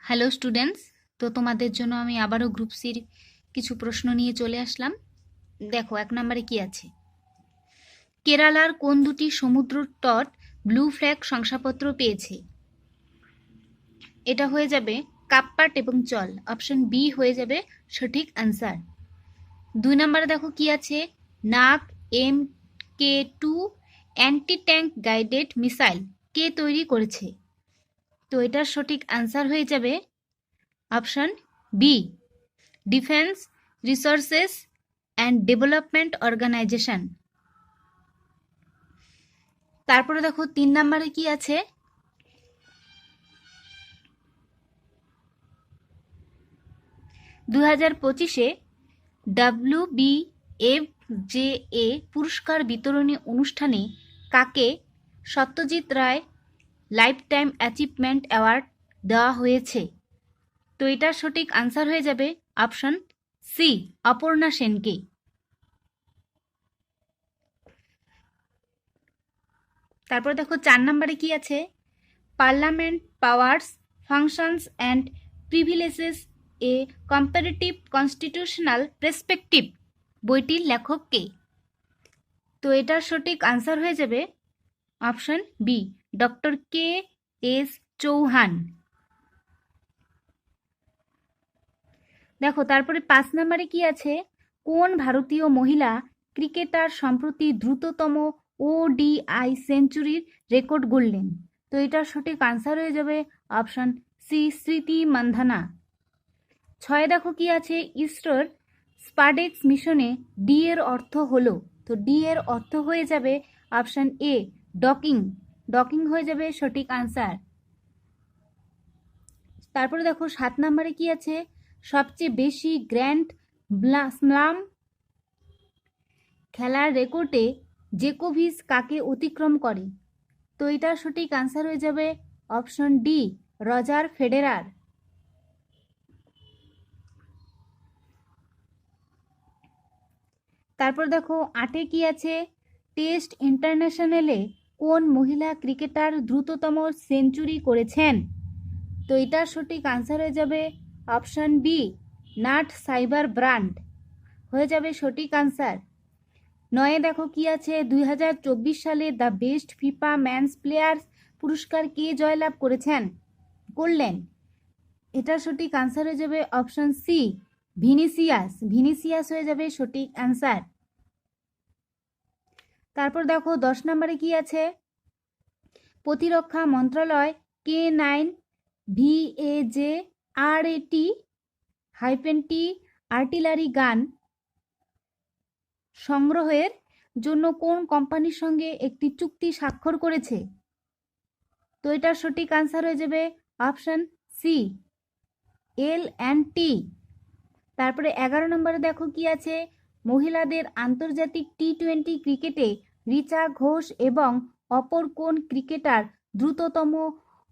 Hello students, তো তোমাদের জন্য আমি আবারও গ্রুপ সির কিছু প্রশ্ন নিয়ে চলে আসলাম। দেখো 1 নম্বরে কি আছে। কেরালার কোন দুটি সমুদ্র তট ব্লু ফ্ল্যাগ শংসাপত্র পেয়েছে? এটা হয়ে যাবে কাপ্পাট এবং চল। অপশন বি হয়ে যাবে সঠিক আনসার। 2 নম্বরে দেখো কি আছে। নাক MK2 anti tank guided missile কে তৈরি করেছে? তো এটার সঠিক আনসার হয়ে যাবে option B, defence resources and development organisation. তারপরে দেখো 3 নম্বরে কি আছে। 2025-এ WBFJA পুরস্কার বিতরণী অনুষ্ঠানে কাকে Satyajit Ray life time achievement award দেওয়া হয়েছে? তো এটার সঠিক আনসার হয়ে যাবে অপশন সি, অপর্ণা সেনকে। তারপর দেখো 4 নম্বরে কি আছে। Parliament powers functions and privileges a comparative constitutional perspective বইটির লেখক কে? তো এটার সঠিক আনসার হয়ে যাবে option B, doctor KS Chauhan. দেখো তারপরে 5 নম্বরে কি আছে। কোন ভারতীয় মহিলা ক্রিকেটার সম্প্রতি দ্রুততম ODI সেঞ্চুরির রেকর্ড গড়লেন? তো এটার সঠিক আনসার হয়ে যাবে অপশন সি, স্মৃতি মান্ধানা। 6 দেখো কি আছে। ইসরোর স্পাডেক্স মিশনে ডি এর অর্থ হলো? তো ডি এর অর্থ হয়ে যাবে অপশন এ, ডকিং। ডকিং হয়ে যাবে সঠিক আনসার। তারপরে দেখো 7 নম্বরে কি আছে। সবচেয়ে বেশি গ্র্যান্ড স্লাম খেলার রেকর্ডে জোকোভিচ কাকে অতিক্রম করে? তো এটার সঠিক আনসার হয়ে যাবে অপশন ডি, রজার ফেডেরার। তারপর দেখো 8-এ কি আছে। টেস্ট ইন্টারন্যাশনালে কোন মহিলা ক্রিকেটার দ্রুততম সেঞ্চুরি করেছেন? তো এটার সঠিক আনসার হয়ে যাবে অপশন বি, নাট সাইবার ব্রান্ড হয়ে যাবে সঠিক আনসার। 9-এ দেখো কি আছে। 2024 সালে the best FIFA man's players পুরস্কার কে জয়লাভ করলেন? এটার সঠিক আনসার হয়ে যাবে অপশন সি, ভিনিসিয়াস। ভিনিসিয়াস হয়ে যাবে সঠিক আনসার। তারপর দেখো 10 নম্বরে কি আছে। প্রতিরক্ষা মন্ত্রণালয় K9 VAJ-RAT-T আর্টিলারি গান সংগ্রহের জন্য কোন কোম্পানির সঙ্গে একটি চুক্তি স্বাক্ষর করেছে? তো এটার সঠিক আনসার হয়ে যাবে অপশন সি, L&T। তারপরে 11 নম্বরে দেখো কি আছে। মহিলাদের আন্তর্জাতিক T20 ক্রিকেটে রিচা ঘোষ এবং অপর কোন ক্রিকেটার দ্রুততম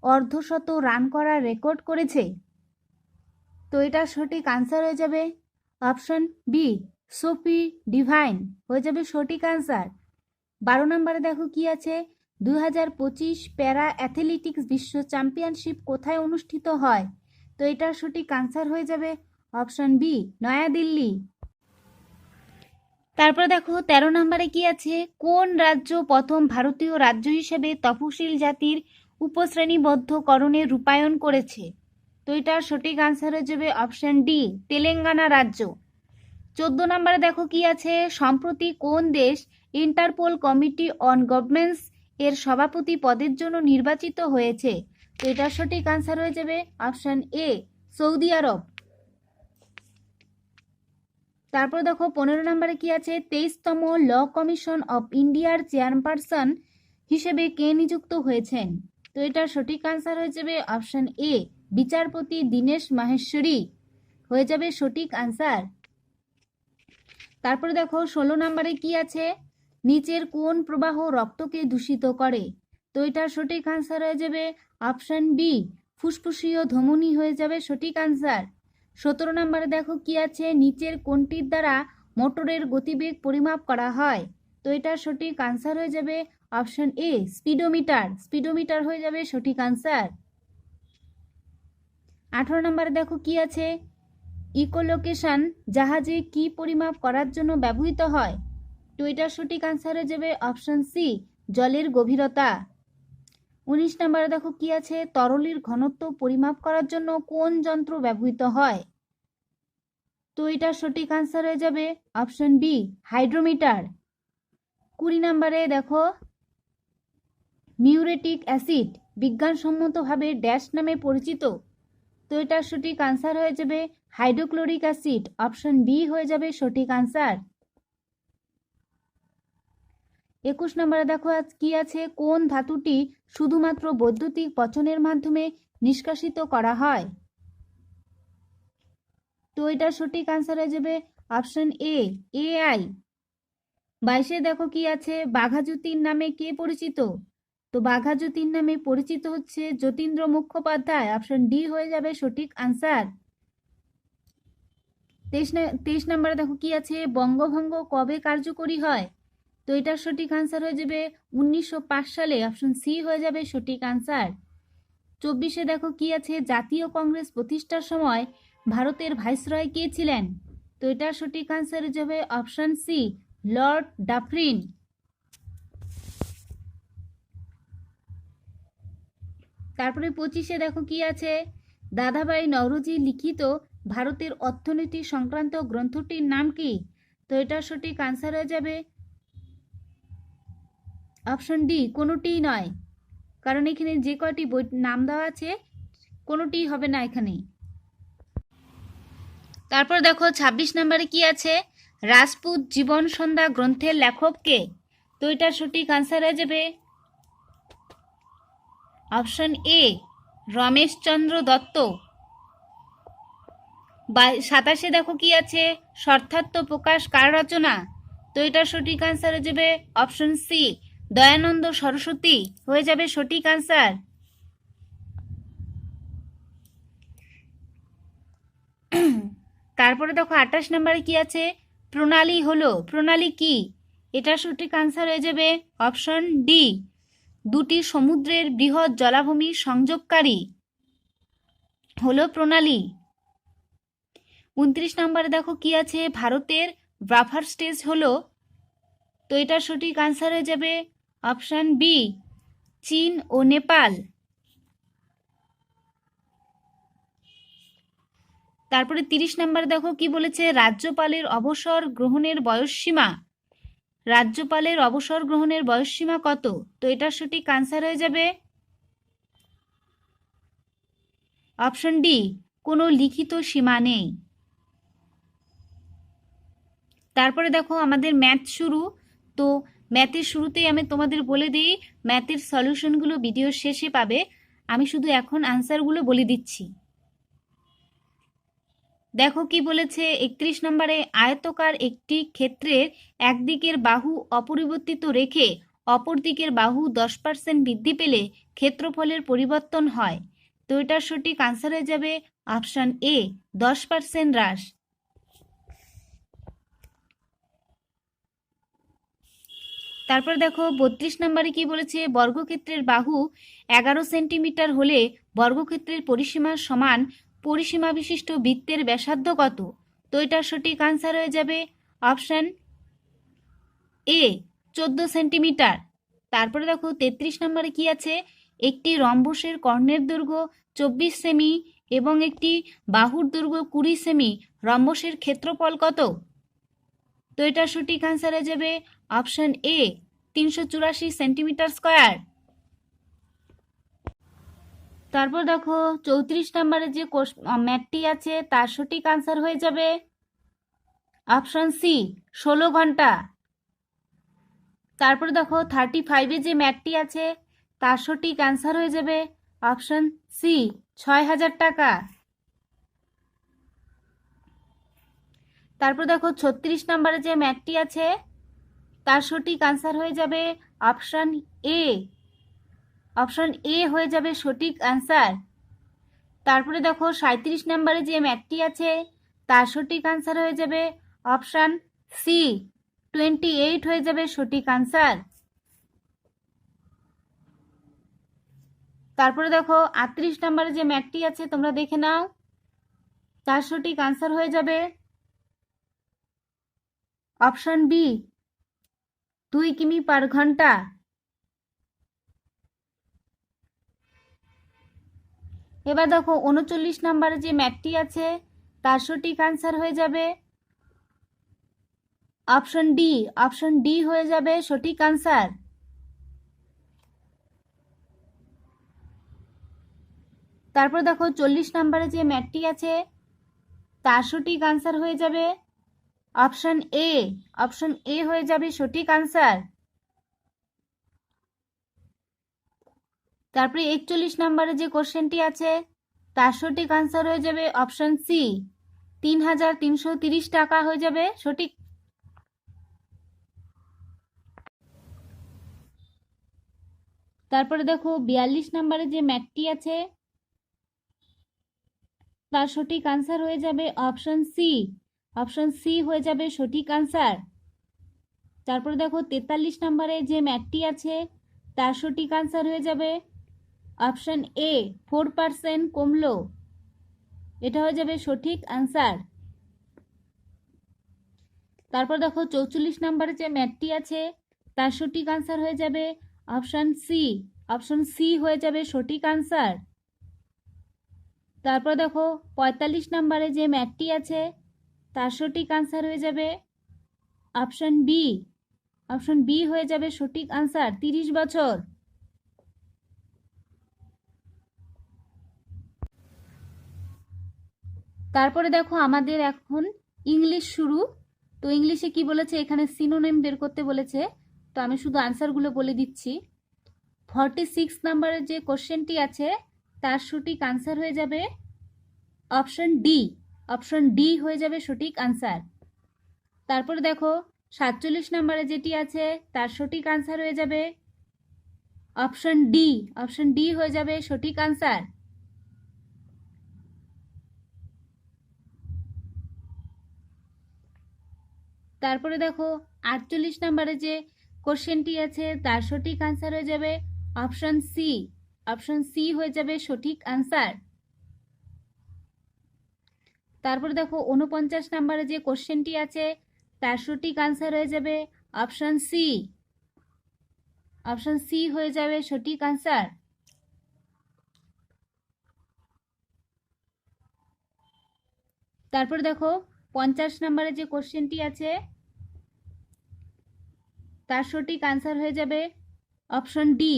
অর্ধশত রান করার রেকর্ড করেছে? তো এটার সঠিক আনসার হয়ে যাবে অপশন বি, সোফি ডিভাইন হয়ে যাবে সঠিক আনসার। 12 নম্বরে দেখো কি আছে। 2025 প্যারা অ্যাথলেটিক্স বিশ্ব চ্যাম্পিয়নশিপ কোথায় অনুষ্ঠিত হয়? তো এটার সঠিক আনসার হয়ে যাবে অপশন বি, নয়াদিল্লি। তারপর দেখো 13 নম্বরে কি আছে। কোন রাজ্য প্রথম ভারতীয় রাজ্য হিসেবে তফসিল জাতির উপশ্রেণীবদ্ধকরণের রূপায়ণ করেছে? তো এটার সঠিক আনসার হয়ে যাবে অপশন ডি, তেলেঙ্গানা রাজ্য। 14 নম্বরে দেখো কি আছে। সম্প্রতি কোন দেশ ইন্টারপোল কমিটি অন গভর্নেন্স এর সভাপতি পদের জন্য নির্বাচিত হয়েছে? তো এটার সঠিক আনসার হয়ে যাবে অপশন এ, সৌদি আরব। তারপর দেখো 15 নম্বরে কি আছে। 23তম ল কমিশন অফ ইন্ডিয়ার চেয়ারপারসন হিসেবে কে নিযুক্ত হয়েছেন? তো এটার সঠিক আনসার হয়ে যাবে অপশন এ, বিচারপতি দীনেশ মাহেশ্বরী হয়ে যাবে সঠিক আনসার। তারপরে দেখো 16 নম্বরে কি আছে। নিচের কোন প্রবাহ রক্তকে দূষিত করে? তো এটার সঠিক আনসার হয়ে যাবে অপশন বি, ফুসফুসীয় ধমনী হয়ে যাবে সঠিক আনসার। 17 নম্বরে দেখো কি আছে। নিচের কোনটির দ্বারা মোটরের গতিবেগ পরিমাপ করা হয়? তো এটার সঠিক আনসার হয়ে যাবে অপশন এ, স্পিডোমিটার। স্পিডোমিটার হয়ে যাবে সঠিক আনসার। 18 নম্বরে দেখো কি আছে, ইকোলোকেশন জাহাজে কি পরিমাপ করার জন্য ব্যবহৃত হয়? তো এটার সঠিক আনসার হয়ে যাবে অপশন সি, জলের গভীরতা। 19 নম্বরে দেখো কি আছে, তরলের ঘনত্ব পরিমাপ করার জন্য কোন যন্ত্র ব্যবহৃত হয়? তো এটার সঠিক আনসার হয়ে যাবে অপশন বি, হাইড্রোমিটার। 20 নম্বরে দেখো, মিউরেটিক অ্যাসিড বিজ্ঞানসম্মতভাবে ড্যাশ নামে পরিচিত। তো এটার সঠিক আনসার হয়ে যাবে হাইড্রোক্লোরিক অ্যাসিড, অপশন বি হয়ে যাবে সঠিক আনসার। 21 নম্বরে দেখো কি আছে, কোন ধাতুটি শুধুমাত্র বৈদ্যুতিক পচনের মাধ্যমে নিষ্কাশিত করা হয়? তো এটার সঠিক আনসার হয়ে যাবে অপশন এ, এআই। 22 দেখো কি আছে, বাঘা যতীন নামে কে পরিচিত? তো বাঘা যতীন নামে পরিচিত হচ্ছে যতীন্দ্র মুখোপাধ্যায়, অপশন ডি হয়ে যাবে সঠিক আনসার। 23 নম্বরে দেখো কি আছে, বঙ্গভঙ্গ কবে কার্যকরী হয়? তো এটার সঠিক আনসার হয়ে যাবে 1905 সালে, অপশন সি হয়ে যাবে সঠিক আনসার। 24 দেখো কি আছে, জাতীয় কংগ্রেস প্রতিষ্ঠার সময় ভারতের ভাইসরয় কে ছিলেন? তো এটার সঠিক আনসার হয়ে যাবে অপশন সি, লর্ড ডাফরিন। তারপরে 25 দেখো কি আছে, দাদাভাই নওরোজি লিখিত ভারতের অর্থনীতি সংক্রান্ত গ্রন্থটির নাম কি? তো এটার সঠিক আনসার হয়ে যাবে অপশন ডি, কোনোটিই নয়, কারণ এখানে যে কয়টি বই নাম দেওয়া আছে কোনোটিই হবে না এখানে। তারপর দেখো 26 নম্বরে কি আছে, রাজপুত জীবন সন্ধ্যা গ্রন্থের লেখক কে? তো এটার সঠিক আনসার হয়ে যাবে অপশন এ, রমেশচন্দ্র দত্ত। 27 দেখো কি আছে, শর্তার্থ প্রকাশ কার রচনা? তো এটার সঠিক আনসার হয়ে যাবে অপশন সি, দয়ানন্দ সরস্বতী হয়ে যাবে সঠিক আনসার। তারপরে দেখো 28 নম্বরে কি আছে, প্রণালী হলো, প্রণালী কি? এটার সঠিক আনসার হয়ে যাবে অপশন ডি, দুটি সমুদ্রের বৃহৎ জলাভূমি সংযোগকারী হলো প্রণালী। 29 নম্বরে দেখো কি আছে, ভারতের বাফার স্টেজ হলো। তো এটার সঠিক আনসার হয়ে যাবে অপশন বি, চীন ও নেপাল। তারপরে 30 নম্বর দেখো কি বলেছে, রাজ্যপালের অবসর গ্রহণের বয়সসীমা, রাজ্যপালের অবসর গ্রহণের বয়সসীমা কত? তো এটার সঠিক আনসার হয়ে যাবে অপশন ডি, কোনো লিখিত সীমা নেই। তারপরে দেখো আমাদের ম্যাথ শুরু। তো ম্যাথের শুরুতেই আমি তোমাদের বলে দিই, ম্যাথের সলিউশনগুলো ভিডিওর শেষে পাবে, আমি শুধু এখন আনসারগুলো বলে দিচ্ছি। দেখো কি বলেছে, 31 নম্বরে, আয়তকার একটি ক্ষেত্রের একদিকের বাহু অপরিবর্তিত রেখে অপর দিকের বাহু 10% বৃদ্ধি পেলে ক্ষেত্রফলের পরিবর্তন হয়। তো এটার সঠিক আনসার হয়ে যাবে অপশন এ, 10% হ্রাস। তারপর দেখো 32 নম্বরে কি বলেছে, বর্গক্ষেত্রের বাহু 11 সেন্টিমিটার হলে বর্গক্ষেত্রের পরিসীমার সমান পরিসীমা বিশিষ্ট বৃত্তের ব্যাসার্ধ কত? তো এটার সঠিক আনসার হয়ে যাবে অপশন এ, 14 সেন্টিমিটার। তারপরে দেখো 33 নম্বরে কি আছে, একটি রম্বসের কর্ণের দৈর্ঘ্য 24 সেমি এবং একটি বাহুর দৈর্ঘ্য 20 সেমি, রম্বসের ক্ষেত্রফল কত? তো এটার সঠিক আনসার হয়ে যাবে অপশন এ, 384 সেন্টিমিটার স্কয়ার। তারপর দেখো 34 নম্বরে যে ম্যাথটি আছে তার সঠিক আনসার হয়ে যাবে অপশন সি, 16 ঘন্টা। তারপর দেখো 35-এ যে ম্যাথটি আছে তার সঠিক আনসার হয়ে যাবে অপশন সি, 6000 টাকা। তারপর দেখো 36 নম্বরে যে ম্যাথটি আছে তার সঠিক আনসার হয়ে যাবে অপশন এ, অপশন এ হয়ে যাবে সঠিক আনসার। তারপরে দেখো 37 নম্বরে যে ম্যাথটি আছে তার সঠিক আনসার হয়ে যাবে অপশন সি, 28 হয়ে যাবে সঠিক আনসার। তারপরে দেখো 38 নম্বরে যে ম্যাথটি আছে তোমরা দেখে নাও, তার সঠিক আনসার হয়ে যাবে অপশন বি 2 কিমি পার ঘন্টা। এবার দেখো 39 নম্বরে যে ম্যাথটি আছে তার সঠিক আনসার হয়ে যাবে অপশন ডি। অপশন ডি হয়ে যাবে সঠিক আনসার। তারপর দেখো 40 নম্বরে যে ম্যাথটি আছে তার সঠিক আনসার হয়ে যাবে অপশন এ। অপশন এ হয়ে যাবে সঠিক আনসার। তারপরে 41 নম্বরে যে কোশ্চেনটি আছে তার সঠিক আনসার হয়ে যাবে অপশন সি 3330 টাকা হয়ে যাবে সঠিক। তারপরে দেখো 42 নম্বরে যে ম্যাথটি আছে তার সঠিক আনসার হয়ে যাবে অপশন সি। অপশন সি হয়ে যাবে সঠিক আনসার। তারপরে দেখো 43 নম্বরে যে ম্যাথটি আছে তার সঠিক আনসার হয়ে যাবে অপশন এ 4% কমলো, এটা হয়ে যাবে সঠিক আনসার। তারপর দেখো 44 নম্বরে যে ম্যাথটি আছে তার সঠিক আনসার হয়ে যাবে অপশন সি। অপশন সি হয়ে যাবে সঠিক আনসার। তারপর দেখো 45 নম্বরে যে ম্যাথটি আছে তার সঠিক আনসার হয়ে যাবে অপশন বি। অপশন বি হয়ে যাবে সঠিক আনসার 30 বছর। তারপরে দেখো আমাদের এখন ইংলিশ শুরু। তো ইংলিশে কি বলেছে, এখানে সিনোনিম বের করতে বলেছে, তো আমি শুধু আনসারগুলো বলে দিচ্ছি। 46 নম্বরের যে কোশ্চেনটি আছে তার সঠিক আনসার হয়ে যাবে অপশন ডি। অপশন ডি হয়ে যাবে সঠিক আনসার। তারপরে দেখো 47 নম্বরে যেটি আছে তার সঠিক আনসার হয়ে যাবে অপশন ডি। অপশন ডি হয়ে যাবে সঠিক আনসার। তারপরে দেখো 48 নম্বরে যে কোশ্চেনটি আছে তার সঠিক আনসার হয়ে যাবে অপশন সি। অপশন সি হয়ে যাবে সঠিক আনসার। তারপরে দেখো 49 নম্বরে যে কোশ্চেনটি আছে তার সঠিক আনসার হয়ে যাবে অপশন সি। অপশন সি হয়ে যাবে সঠিক আনসার। তারপরে দেখো 50 নম্বরে যে কোশ্চেনটি আছে তার সঠিক আনসার হয়ে যাবে অপশন ডি।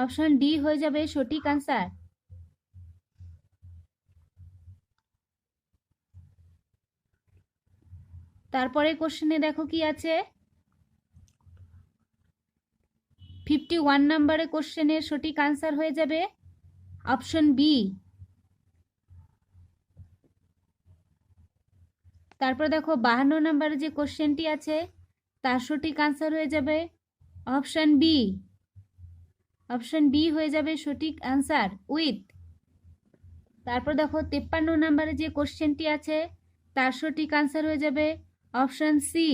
অপশন ডি হয়ে যাবে সঠিক আনসার। তারপরে কোশ্চেনে দেখো কি আছে, 51 নম্বরে কোশ্চেনের সঠিক আনসার হয়ে যাবে অপশন বি। তারপর দেখো 52 নম্বরে যে কোশ্চেনটি আছে তার সঠিক আনসার হয়ে যাবে অপশন বি। অপশন বি হয়ে যাবে সঠিক আনসার উইথ। তারপর দেখো 53 নম্বরে যে কোশ্চেনটি আছে তার সঠিক আনসার হয়ে যাবে অপশন সি।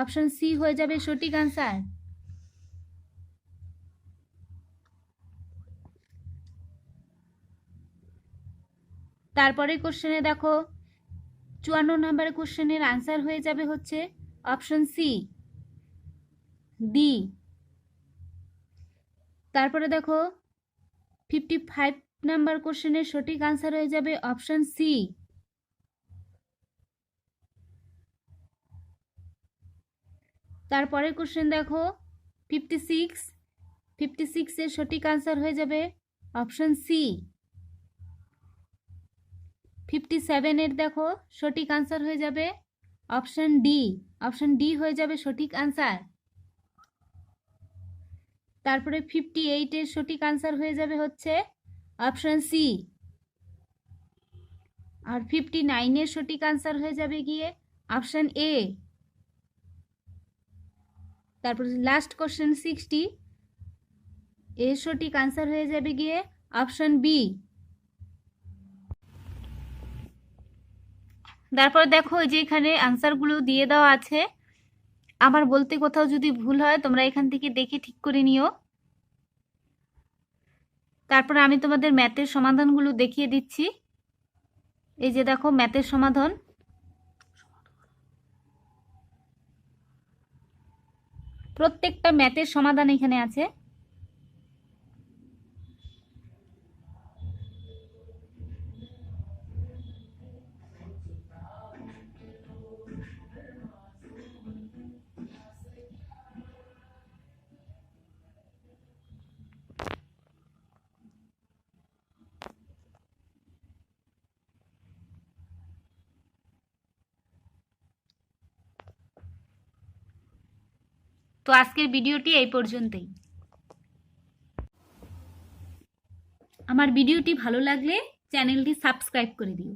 অপশন সি হয়ে যাবে সঠিক আনসার। তারপরে কোশ্চেনে দেখো 54 নম্বরের কোশ্চেনের আনসার হয়ে যাবে হচ্ছে অপশন সি ডি। তারপরে দেখো 55 নাম্বার কোশ্চেনের সঠিক আনসার হয়ে যাবে অপশন সি। তারপরের কোশ্চেন দেখো 56 এর সঠিক আনসার হয়ে যাবে অপশন সি। 57 এর দেখো সঠিক আনসার হয়ে যাবে অপশন ডি। অপশন ডি হয়ে যাবে সঠিক আনসার। তারপরে 58 এর সঠিক আনসার হয়ে যাবে হচ্ছে অপশন সি। আর 59 এর সঠিক আনসার হয়ে যাবে গিয়ে অপশন এ। তারপর লাস্ট কোশ্চেন 60 এর সঠিক আনসার হয়ে যাবে গিয়ে অপশন বি। তারপর দেখো এই যে এখানে আনসারগুলো দিয়ে দেওয়া আছে, আমার বলতে কোথাও যদি ভুল হয় তোমরা এখান থেকে দেখে ঠিক করে নিও। তারপরে আমি তোমাদের ম্যাথের সমাধানগুলো দেখিয়ে দিচ্ছি। এই যে দেখো ম্যাথের সমাধান, প্রত্যেকটা ম্যাথের সমাধান এখানে আছে। তো আজকের ভিডিওটি এই পর্যন্তই। আমার ভিডিওটি ভালো লাগলে চ্যানেলটি সাবস্ক্রাইব করে দিও।